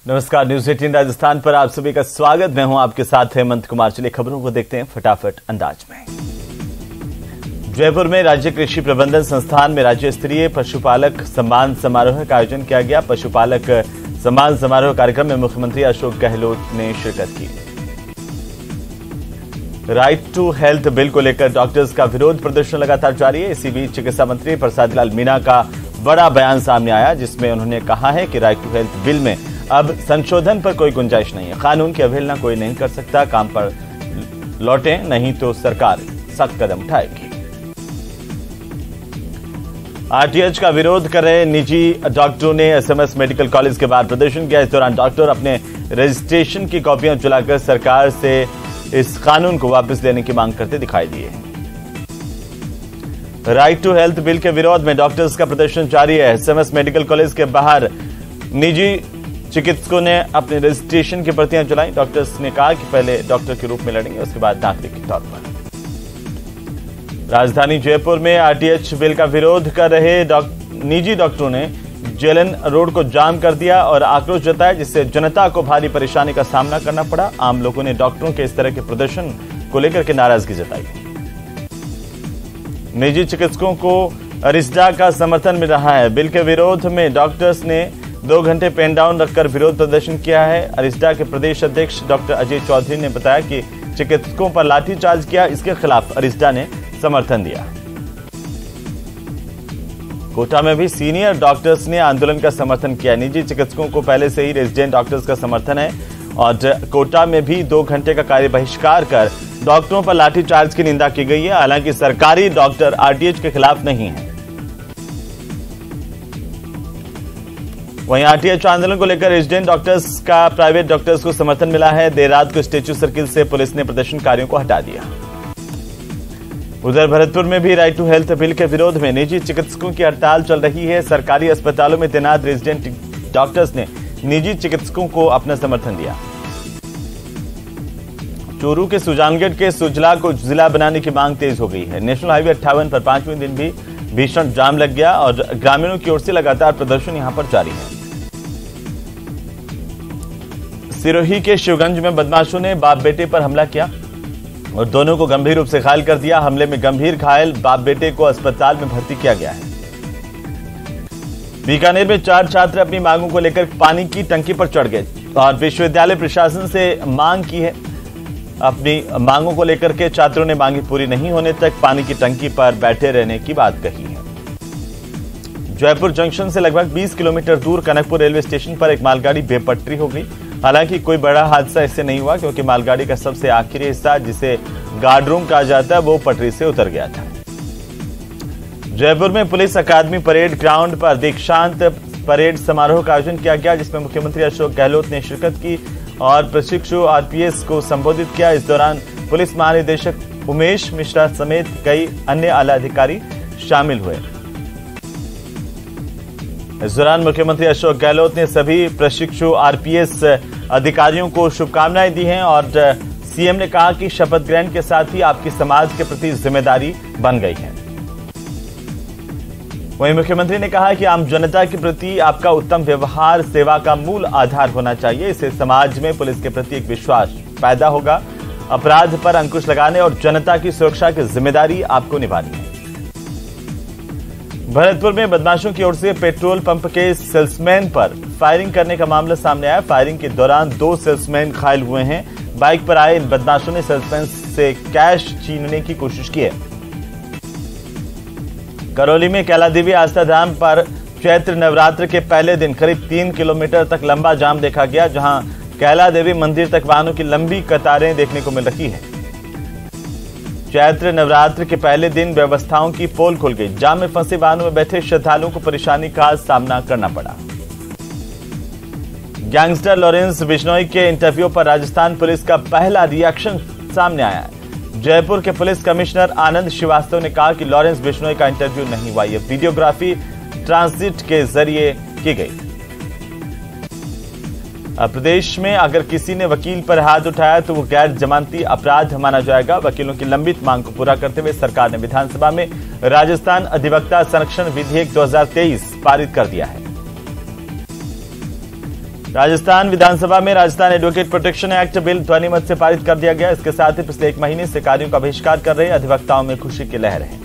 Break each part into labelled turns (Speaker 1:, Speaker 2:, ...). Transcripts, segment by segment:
Speaker 1: नमस्कार, न्यूज 18 राजस्थान पर आप सभी का स्वागत। मैं हूं आपके साथ हेमंत कुमार। चलिए खबरों को देखते हैं फटाफट अंदाज में। जयपुर में राज्य कृषि प्रबंधन संस्थान में राज्य स्तरीय पशुपालक सम्मान समारोह का आयोजन किया गया। पशुपालक सम्मान समारोह कार्यक्रम में मुख्यमंत्री अशोक गहलोत ने शिरकत की। राइट टू हेल्थ बिल को लेकर डॉक्टर्स का विरोध प्रदर्शन लगातार जारी है। इसी बीच चिकित्सा मंत्री प्रसाद लाल मीणा का बड़ा बयान सामने आया, जिसमें उन्होंने कहा है कि राइट टू हेल्थ बिल में अब संशोधन पर कोई गुंजाइश नहीं है। कानून की अवहेलना कोई नहीं कर सकता। काम पर लौटें, नहीं तो सरकार सख्त कदम उठाएगी। आरटीएच का विरोध कर रहे निजी डॉक्टरों ने एसएमएस मेडिकल कॉलेज के बाहर प्रदर्शन किया। इस दौरान डॉक्टर अपने रजिस्ट्रेशन की कॉपियां जलाकर सरकार से इस कानून को वापस लेने की मांग करते दिखाई दिए। राइट टू हेल्थ बिल के विरोध में डॉक्टर्स का प्रदर्शन जारी है। एसएमएस मेडिकल कॉलेज के बाहर निजी चिकित्सकों ने अपने रजिस्ट्रेशन की प्रतियां जलाई। डॉक्टर्स ने कहा कि पहले डॉक्टर के रूप में लड़ेंगे, उसके बाद नागरिक के तौर पर। राजधानी जयपुर में आरटीएच बिल का विरोध कर रहे निजी डॉक्टरों ने जेएलएन रोड को जाम कर दिया और आक्रोश जताया, जिससे जनता को भारी परेशानी का सामना करना पड़ा। आम लोगों ने डॉक्टरों के इस तरह के प्रदर्शन को लेकर के नाराजगी जताई। निजी चिकित्सकों को अरिस्टा का समर्थन मिल रहा है। बिल के विरोध में डॉक्टर्स ने 2 घंटे पेन डाउन रखकर विरोध प्रदर्शन किया है। अरिस्टा के प्रदेश अध्यक्ष डॉक्टर अजय चौधरी ने बताया कि चिकित्सकों पर लाठीचार्ज किया, इसके खिलाफ अरिस्टा ने समर्थन दिया। कोटा में भी सीनियर डॉक्टर्स ने आंदोलन का समर्थन किया। निजी चिकित्सकों को पहले से ही रेजिडेंट डॉक्टर्स का समर्थन है और कोटा में भी 2 घंटे का कार्य बहिष्कार कर डॉक्टरों पर लाठीचार्ज की निंदा की गई है। हालांकि सरकारी डॉक्टर आरटीएच के खिलाफ नहीं है। वहीं आरटीएच आंदोलन को लेकर रेजिडेंट डॉक्टर्स का प्राइवेट डॉक्टर्स को समर्थन मिला है। देर रात को स्टेच्यू सर्किल से पुलिस ने प्रदर्शनकारियों को हटा दिया। उधर भरतपुर में भी राइट टू हेल्थ बिल के विरोध में निजी चिकित्सकों की हड़ताल चल रही है। सरकारी अस्पतालों में तैनात रेजिडेंट डॉक्टर्स ने निजी चिकित्सकों को अपना समर्थन दिया। चूरू के सुजानगढ़ के सुजला को जिला बनाने की मांग तेज हो गई है। नेशनल हाईवे 58 पर 5वें दिन भी भीषण जाम लग गया और ग्रामीणों की ओर से लगातार प्रदर्शन यहां पर जारी है। सिरोही के शिवगंज में बदमाशों ने बाप बेटे पर हमला किया और दोनों को गंभीर रूप से घायल कर दिया। हमले में गंभीर घायल बाप बेटे को अस्पताल में भर्ती किया गया है। बीकानेर में 4 छात्र अपनी मांगों को लेकर पानी की टंकी पर चढ़ गए और विश्वविद्यालय प्रशासन से मांग की है। अपनी मांगों को लेकर के छात्रों ने मांगी पूरी नहीं होने तक पानी की टंकी पर बैठे रहने की बात कही है। जयपुर जंक्शन से लगभग 20 किलोमीटर दूर कनकपुर रेलवे स्टेशन पर एक मालगाड़ी बेपटरी हो गई। हालांकि कोई बड़ा हादसा इससे नहीं हुआ, क्योंकि मालगाड़ी का सबसे आखिरी हिस्सा, जिसे गार्ड रूम कहा जाता है, वो पटरी से उतर गया था। जयपुर में पुलिस अकादमी परेड ग्राउंड पर दीक्षांत परेड समारोह का आयोजन किया गया, जिसमें मुख्यमंत्री अशोक गहलोत ने शिरकत की और प्रशिक्षु आरपीएस को संबोधित किया। इस दौरान पुलिस महानिदेशक उमेश मिश्रा समेत कई अन्य आला अधिकारी शामिल हुए। इस दौरान मुख्यमंत्री अशोक गहलोत ने सभी प्रशिक्षु आरपीएस अधिकारियों को शुभकामनाएं दी हैं और सीएम ने कहा कि शपथ ग्रहण के साथ ही आपकी समाज के प्रति जिम्मेदारी बन गई है। वहीं मुख्यमंत्री ने कहा कि आम जनता के प्रति आपका उत्तम व्यवहार सेवा का मूल आधार होना चाहिए। इससे समाज में पुलिस के प्रति एक विश्वास पैदा होगा। अपराध पर अंकुश लगाने और जनता की सुरक्षा की जिम्मेदारी आपको निभानी है। भरतपुर में बदमाशों की ओर से पेट्रोल पंप के सेल्समैन पर फायरिंग करने का मामला सामने आया। फायरिंग के दौरान 2 सेल्समैन घायल हुए हैं। बाइक पर आए इन बदमाशों ने सेल्समैन से कैश छीनने की कोशिश की है। करौली में कैला देवी आस्था धाम पर चैत्र नवरात्र के पहले दिन करीब 3 किलोमीटर तक लंबा जाम देखा गया, जहां कैला देवी मंदिर तक वाहनों की लंबी कतारें देखने को मिल रही है। चैत्र नवरात्र के पहले दिन व्यवस्थाओं की पोल खुल गई। जाम में फंसे वाहनों में बैठे श्रद्धालुओं को परेशानी का सामना करना पड़ा। गैंगस्टर लॉरेंस बिश्नोई के इंटरव्यू पर राजस्थान पुलिस का पहला रिएक्शन सामने आया है। जयपुर के पुलिस कमिश्नर आनंद श्रीवास्तव ने कहा कि लॉरेंस बिश्नोई का इंटरव्यू नहीं हुआ, यह वीडियोग्राफी ट्रांजिट के जरिए की गई। प्रदेश में अगर किसी ने वकील पर हाथ उठाया तो वो गैर जमानती अपराध माना जाएगा। वकीलों की लंबित मांग को पूरा करते हुए सरकार ने विधानसभा में राजस्थान अधिवक्ता संरक्षण विधेयक 2023 पारित कर दिया है। राजस्थान विधानसभा में Rajasthan advocate protection act bill ध्वनिमत से पारित कर दिया गया। इसके साथ ही पिछले 1 महीने से कार्यों का बहिष्कार कर रहे अधिवक्ताओं में खुशी की लहर है।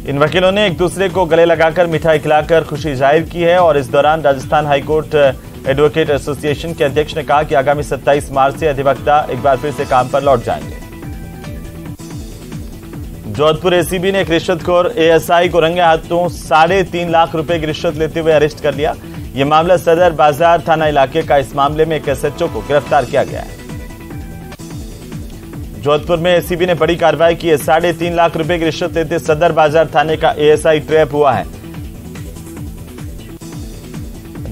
Speaker 1: इन वकीलों ने एक दूसरे को गले लगाकर मिठाई खिलाकर खुशी जाहिर की है और इस दौरान राजस्थान हाईकोर्ट एडवोकेट एसोसिएशन के अध्यक्ष ने कहा कि आगामी 27 मार्च से अधिवक्ता एक बार फिर से काम पर लौट जाएंगे। जोधपुर एसीबी ने एक रिश्वतखोर एएसआई को रंगे हाथों 3.5 लाख रुपए की रिश्वत लेते हुए अरेस्ट कर लिया। यह मामला सदर बाजार थाना इलाके का। इस मामले में एक एसएचओ को गिरफ्तार किया गया है। जोधपुर में एसीबी ने बड़ी कार्रवाई की है। 3.5 लाख रुपए की रिश्वत लेते सदर बाजार थाने का एएसआई ट्रैप हुआ है।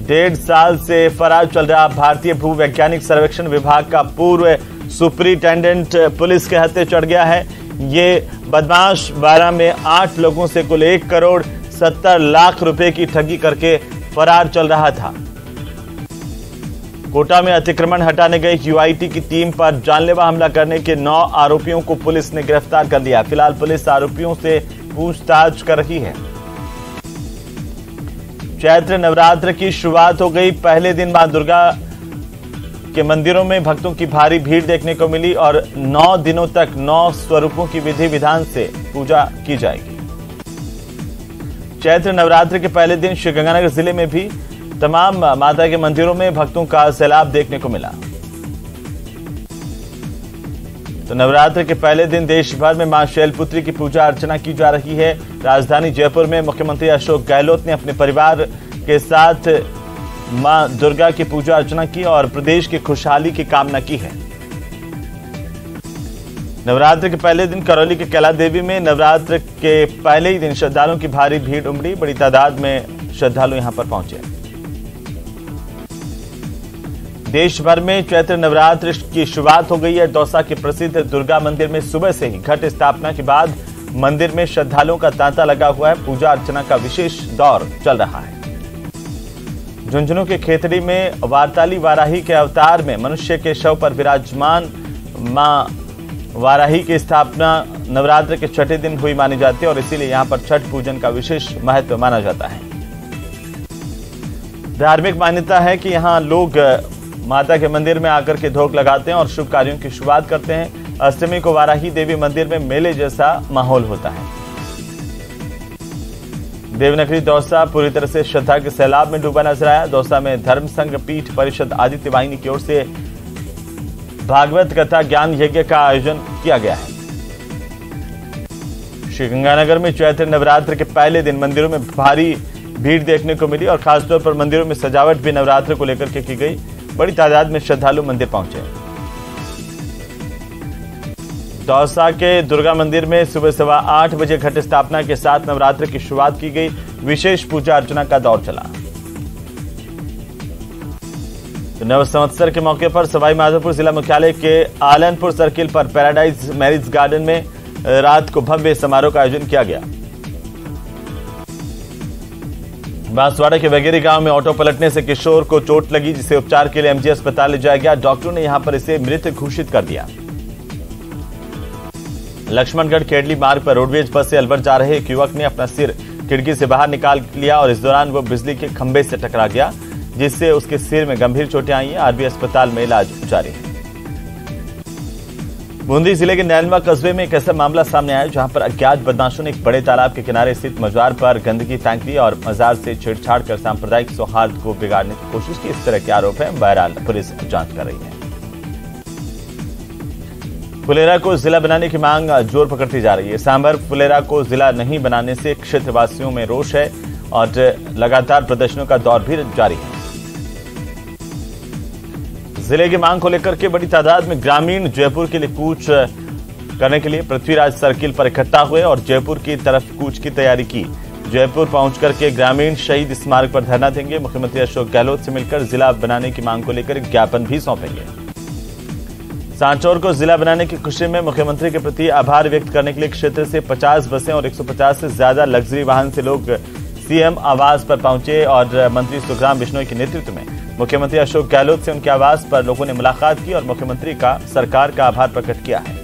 Speaker 1: 1.5 साल से फरार चल रहा भारतीय भूवैज्ञानिक सर्वेक्षण विभाग का पूर्व सुपरिटेंडेंट पुलिस के हत्थे चढ़ गया है। ये बदमाश 12 में 8 लोगों से कुल 1 करोड़ 70 लाख रुपए की ठगी करके फरार चल रहा था। कोटा में अतिक्रमण हटाने गई यूआईटी की टीम पर जानलेवा हमला करने के 9 आरोपियों को पुलिस ने गिरफ्तार कर लिया। फिलहाल पुलिस आरोपियों से पूछताछ कर रही है। चैत्र नवरात्र की शुरुआत हो गई। पहले दिन मां दुर्गा के मंदिरों में भक्तों की भारी भीड़ देखने को मिली और 9 दिनों तक 9 स्वरूपों की विधि विधान से पूजा की जाएगी। चैत्र नवरात्र के पहले दिन श्रीगंगानगर जिले में भी तमाम माता के मंदिरों में भक्तों का सैलाब देखने को मिला। तो नवरात्र के पहले दिन देश भर में मां शैलपुत्री की पूजा अर्चना की जा रही है। राजधानी जयपुर में मुख्यमंत्री अशोक गहलोत ने अपने परिवार के साथ मां दुर्गा की पूजा अर्चना की और प्रदेश की खुशहाली की कामना की है। नवरात्र के पहले दिन करौली के कैला देवी में नवरात्र के पहले ही दिन श्रद्धालुओं की भारी भीड़ उमड़ी। बड़ी तादाद में श्रद्धालु यहां पर पहुंचे। देश भर में चैत्र नवरात्र की शुरुआत हो गई है। दौसा के प्रसिद्ध दुर्गा मंदिर में सुबह से ही घट स्थापना के बाद मंदिर में श्रद्धालुओं का तांता लगा हुआ है। पूजा अर्चना का विशेष दौर चल रहा है। झुंझुनू के खेतड़ी में वारताली वाराही के अवतार में मनुष्य के शव पर विराजमान मां वाराही की स्थापना नवरात्र के छठे दिन हुई मानी जाती है और इसीलिए यहां पर छठ पूजन का विशेष महत्व माना जाता है। धार्मिक मान्यता है कि यहां लोग माता के मंदिर में आकर के धोख लगाते हैं और शुभ कार्यों की शुरुआत करते हैं। अष्टमी को वाराही देवी मंदिर में मेले जैसा माहौल होता है। देवनगरी दौसा पूरी तरह से श्रद्धा के सैलाब में डूबा नजर आया। दौसा में धर्म संघ पीठ परिषद आदित्य वाहिनी की ओर से भागवत कथा ज्ञान यज्ञ का आयोजन किया गया है। श्रीगंगानगर में चैत्र नवरात्र के पहले दिन मंदिरों में भारी भीड़ देखने को मिली और खासतौर पर मंदिरों में सजावट भी नवरात्र को लेकर के की गई। बड़ी तादाद में श्रद्धालु मंदिर पहुंचे। दौसा के दुर्गा मंदिर में सुबह 8:15 बजे घट स्थापना के साथ नवरात्र की शुरुआत की गई। विशेष पूजा अर्चना का दौर चला। तो नव संवत्सर के मौके पर सवाईमाधोपुर जिला मुख्यालय के आलनपुर सर्किल पर पैराडाइज मैरिज गार्डन में रात को भव्य समारोह का आयोजन किया गया। बांसवाड़ा के वगेरी गांव में ऑटो पलटने से किशोर को चोट लगी, जिसे उपचार के लिए एमजी अस्पताल ले जाया गया। डॉक्टरों ने यहां पर इसे मृत घोषित कर दिया। लक्ष्मणगढ़ केडली मार्ग पर रोडवेज बस से अलवर जा रहे एक युवक ने अपना सिर खिड़की से बाहर निकाल लिया और इस दौरान वो बिजली के खंभे से टकरा गया, जिससे उसके सिर में गंभीर चोटें आई हैं। आरबी अस्पताल में इलाज जारी है। बूंदी जिले के नैनवा कस्बे में एक ऐसा मामला सामने आया जहां पर अज्ञात बदमाशों ने एक बड़े तालाब के किनारे स्थित मजार पर गंदगी फेंक दी और मजार से छेड़छाड़ कर सांप्रदायिक सौहार्द को बिगाड़ने की कोशिश की। इस तरह के आरोप है। बहरहाल पुलिस जांच कर रही है। फुलेरा को जिला बनाने की मांग जोर पकड़ती जा रही है। सांभर फुलेरा को जिला नहीं बनाने से क्षेत्रवासियों में रोष है और लगातार प्रदर्शनों का दौर भी जारी है। जिले की मांग को लेकर के बड़ी तादाद में ग्रामीण जयपुर के लिए कूच करने के लिए पृथ्वीराज सर्किल पर इकट्ठा हुए और जयपुर की तरफ कूच की तैयारी की। जयपुर पहुंचकर के ग्रामीण शहीद स्मारक पर धरना देंगे। मुख्यमंत्री अशोक गहलोत से मिलकर जिला बनाने की मांग को लेकर ज्ञापन भी सौंपेंगे। सांचौर को जिला बनाने की खुशी में मुख्यमंत्री के प्रति आभार व्यक्त करने के लिए क्षेत्र से 50 बसें और 150 से ज्यादा लग्जरी वाहन से लोग सीएम आवास पर पहुंचे और मंत्री सुखराम बिश्नोई के नेतृत्व में मुख्यमंत्री अशोक गहलोत से उनके आवास पर लोगों ने मुलाकात की और मुख्यमंत्री का सरकार का आभार प्रकट किया है।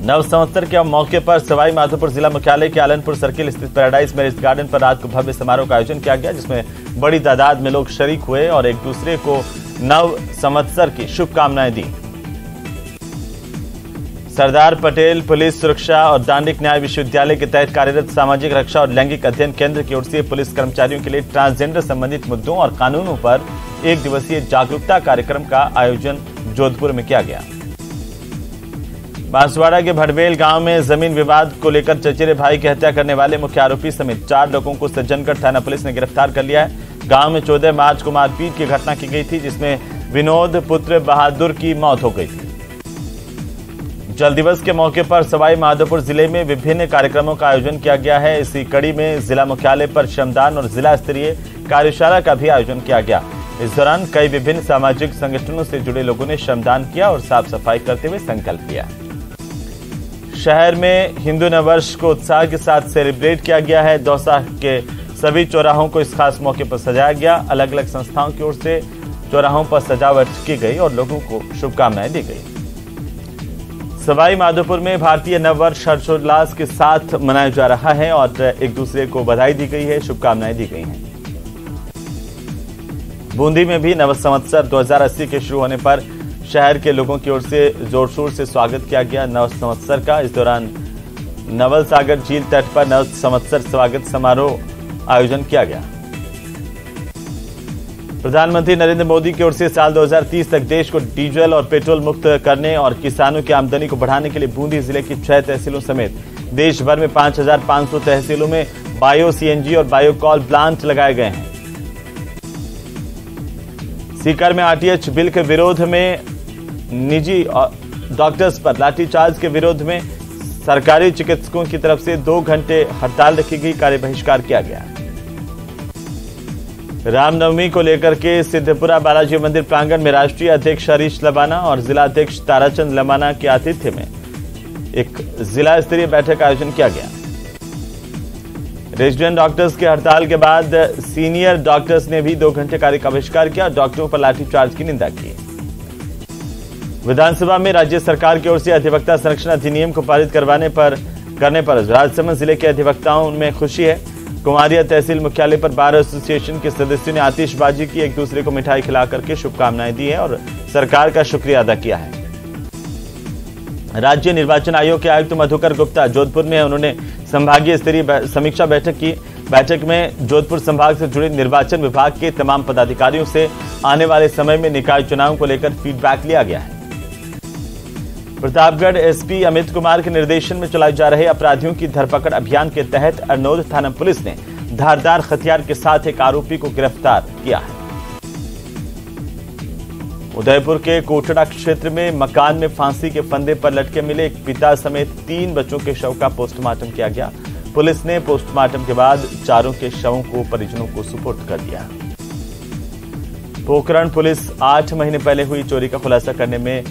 Speaker 1: नव संवत्सर के मौके पर सवाई माधोपुर जिला मुख्यालय के आलनपुर सर्किल स्थित पैराडाइज मैरिज गार्डन पर रात को भव्य समारोह का आयोजन किया गया, जिसमें बड़ी तादाद में लोग शरीक हुए और एक दूसरे को नव संवत्सर की शुभकामनाएं दी। सरदार पटेल पुलिस सुरक्षा और दांडिक न्याय विश्वविद्यालय के तहत कार्यरत सामाजिक रक्षा और लैंगिक अध्ययन केंद्र की ओर से पुलिस कर्मचारियों के लिए ट्रांसजेंडर संबंधित मुद्दों और कानूनों पर एक दिवसीय जागरूकता कार्यक्रम का आयोजन जोधपुर में किया गया। बांसवाड़ा के भड़वेल गांव में जमीन विवाद को लेकर चचेरे भाई की हत्या करने वाले मुख्य आरोपी समेत 4 लोगों को सज्जनगढ़ थाना पुलिस ने गिरफ्तार कर लिया है। गांव में 14 मार्च को मारपीट की घटना की गई थी, जिसमें विनोद पुत्र बहादुर की मौत हो गई थी। जल दिवस के मौके पर सवाई माधोपुर जिले में विभिन्न कार्यक्रमों का आयोजन किया गया है। इसी कड़ी में जिला मुख्यालय पर श्रमदान और जिला स्तरीय कार्यशाला का भी आयोजन किया गया। इस दौरान कई विभिन्न सामाजिक संगठनों से जुड़े लोगों ने श्रमदान किया और साफ सफाई करते हुए संकल्प लिया। शहर में हिंदू नववर्ष को उत्साह के साथ सेलिब्रेट किया गया है। दौसा के सभी चौराहों को इस खास मौके पर सजाया गया। अलग अलग संस्थाओं की ओर से चौराहों पर सजावट की गई और लोगों को शुभकामनाएं दी गई। सवाई माधोपुर में भारतीय नववर्ष हर्षोल्लास के साथ मनाया जा रहा है और एक दूसरे को बधाई दी गई है, शुभकामनाएं दी गई हैं। बूंदी में भी नव संवत्सर 2080 के शुरू होने पर शहर के लोगों की ओर से जोर शोर से स्वागत किया गया नव संवत्सर का। इस दौरान नवल सागर झील तट पर नव संवत्सर स्वागत समारोह आयोजन किया गया। प्रधानमंत्री नरेंद्र मोदी की ओर से साल 2030 तक देश को डीजल और पेट्रोल मुक्त करने और किसानों की आमदनी को बढ़ाने के लिए बूंदी जिले की 6 तहसीलों समेत देश भर में 5500 तहसीलों में बायो सीएनजी और बायोकॉल प्लांट लगाए गए हैं। सीकर में आरटीएच बिल के विरोध में निजी डॉक्टर्स पर लाठीचार्ज के विरोध में सरकारी चिकित्सकों की तरफ से 2 घंटे हड़ताल रखी गई, कार्य बहिष्कार किया गया। रामनवमी को लेकर के सिद्धपुरा बालाजी मंदिर प्रांगण में राष्ट्रीय अध्यक्ष हरीश लबाना और जिला अध्यक्ष ताराचंद लबाना के आतिथ्य में एक जिला स्तरीय बैठक का आयोजन किया गया। रेजिडेंट डॉक्टर्स की हड़ताल के बाद सीनियर डॉक्टर्स ने भी 2 घंटे कार्य का बहिष्कार किया और डॉक्टरों पर लाठीचार्ज की निंदा की। विधानसभा में राज्य सरकार की ओर से अधिवक्ता संरक्षण अधिनियम को पारित करने पर राजसमंद जिले के अधिवक्ताओं में खुशी है। कुमारिया तहसील मुख्यालय पर बार एसोसिएशन के सदस्यों ने आतिशबाजी की, एक दूसरे को मिठाई खिला करके शुभकामनाएं दी है और सरकार का शुक्रिया अदा किया है। राज्य निर्वाचन आयोग के आयुक्त मधुकर गुप्ता जोधपुर में उन्होंने संभागीय स्तरीय समीक्षा बैठक की। बैठक में जोधपुर संभाग से जुड़े निर्वाचन विभाग के तमाम पदाधिकारियों से आने वाले समय में निकाय चुनाव को लेकर फीडबैक लिया गया है। प्रतापगढ़ एसपी अमित कुमार के निर्देशन में चलाए जा रहे अपराधियों की धरपकड़ अभियान के तहत अरनोद थाना पुलिस ने धारदार हथियार के साथ एक आरोपी को गिरफ्तार किया है। उदयपुर के कोटड़ा क्षेत्र में मकान में फांसी के फंदे पर लटके मिले एक पिता समेत 3 बच्चों के शव का पोस्टमार्टम किया गया। पुलिस ने पोस्टमार्टम के बाद चारों के शवों को परिजनों को सुपुर्द कर दिया। पोखरण पुलिस 8 महीने पहले हुई चोरी का खुलासा करने में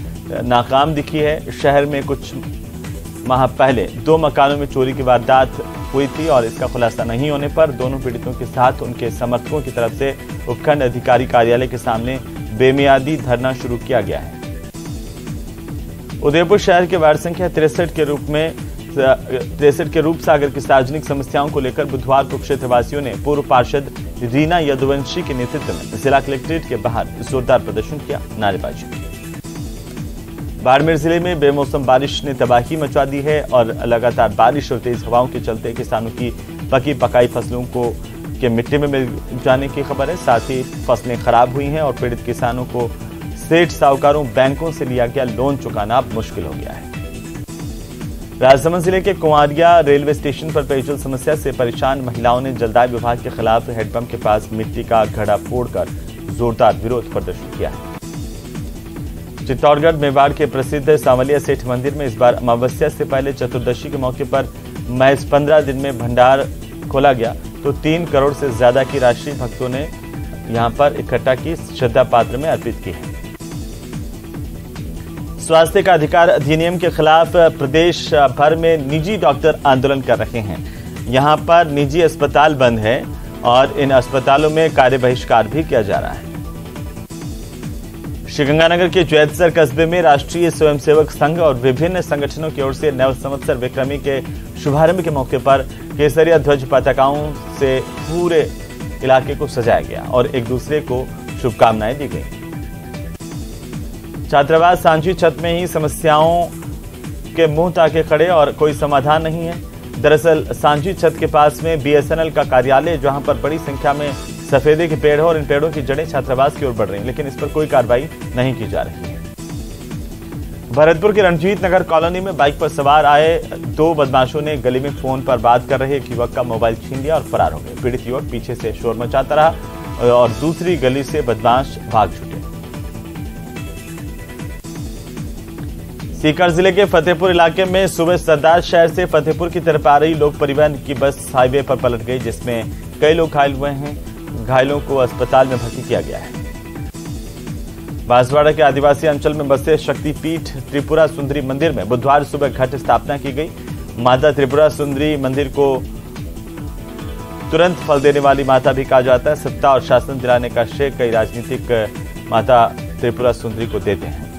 Speaker 1: नाकाम दिखी है। शहर में कुछ माह पहले 2 मकानों में चोरी की वारदात हुई थी और इसका खुलासा नहीं होने पर दोनों पीड़ितों के साथ उनके समर्थकों की तरफ से उपखंड अधिकारी कार्यालय के सामने बेमियादी धरना शुरू किया गया है। उदयपुर शहर के वार्ड संख्या 63 के रूप सागर की सार्वजनिक समस्याओं को लेकर बुधवार को क्षेत्रवासियों ने पूर्व पार्षद रीना यदुवंशी के नेतृत्व में जिला कलेक्ट्रेट के बाहर जोरदार प्रदर्शन किया, नारेबाजी की। बाड़मेर जिले में बेमौसम बारिश ने तबाही मचा दी है और लगातार बारिश और तेज हवाओं के चलते किसानों की पकी पकाई फसलों के मिट्टी में मिल जाने की खबर है। साथ ही फसलें खराब हुई हैं और पीड़ित किसानों को सेठ साहूकारों बैंकों से लिया गया लोन चुकाना अब मुश्किल हो गया है। राजसमंद जिले के कुंवारिया रेलवे स्टेशन पर पेयजल समस्या से परेशान महिलाओं ने जलदाय विभाग के खिलाफ हेडपंप के पास मिट्टी का घड़ा फोड़कर जोरदार विरोध प्रदर्शन किया है। चित्तौड़गढ़ मेवाड़ के प्रसिद्ध सांवलिया सेठ मंदिर में इस बार अमावस्या से पहले चतुर्दशी के मौके पर महज 15 दिन में भंडार खोला गया तो 3 करोड़ से ज्यादा की राशि भक्तों ने यहां पर इकट्ठा की श्रद्धा पात्र में अर्पित की है। स्वास्थ्य का अधिकार अधिनियम के खिलाफ प्रदेश भर में निजी डॉक्टर आंदोलन कर रहे हैं। यहां पर निजी अस्पताल बंद है और इन अस्पतालों में कार्य बहिष्कार भी किया जा रहा है। श्रीगंगानगर के जैतसर कस्बे में राष्ट्रीय स्वयंसेवक संघ और विभिन्न संगठनों की ओर से नव संवत्सर विक्रमी के शुभारंभ के मौके पर केसरिया ध्वज पताकाओं से पूरे इलाके को सजाया गया और एक दूसरे को शुभकामनाएं दी गई। छात्रावास सांझी छत में ही समस्याओं के मुंह ताके खड़े और कोई समाधान नहीं है। दरअसल सांझी छत के पास में बीएसएनएल का कार्यालय, जहां पर बड़ी संख्या में सफेदे के पेड़ हैं और इन पेड़ों की जड़ें छात्रावास की ओर बढ़ रही हैं, लेकिन इस पर कोई कार्रवाई नहीं की जा रही है। भरतपुर के रणजीत नगर कॉलोनी में बाइक पर सवार आए दो बदमाशों ने गली में फोन पर बात कर रहे एक युवक का मोबाइल छीन लिया और फरार हो गए। पीड़ित युवक पीछे से शोर मचाता रहा और दूसरी गली से बदमाश भाग छूटे। सीकर जिले के फतेहपुर इलाके में सुबह सरदार शहर से फतेहपुर की तरफ आ रही लोक परिवहन की बस हाईवे पर पलट गई, जिसमें कई लोग घायल हुए हैं। घायलों को अस्पताल में भर्ती किया गया है। बांसवाड़ा के आदिवासी अंचल में बसे शक्तिपीठ त्रिपुरा सुंदरी मंदिर में बुधवार सुबह घट स्थापना की गई। माता त्रिपुरा सुंदरी मंदिर को तुरंत फल देने वाली माता भी कहा जाता है। सत्ता और शासन दिलाने का श्रेय कई राजनीतिक माता त्रिपुरा सुंदरी को देते हैं।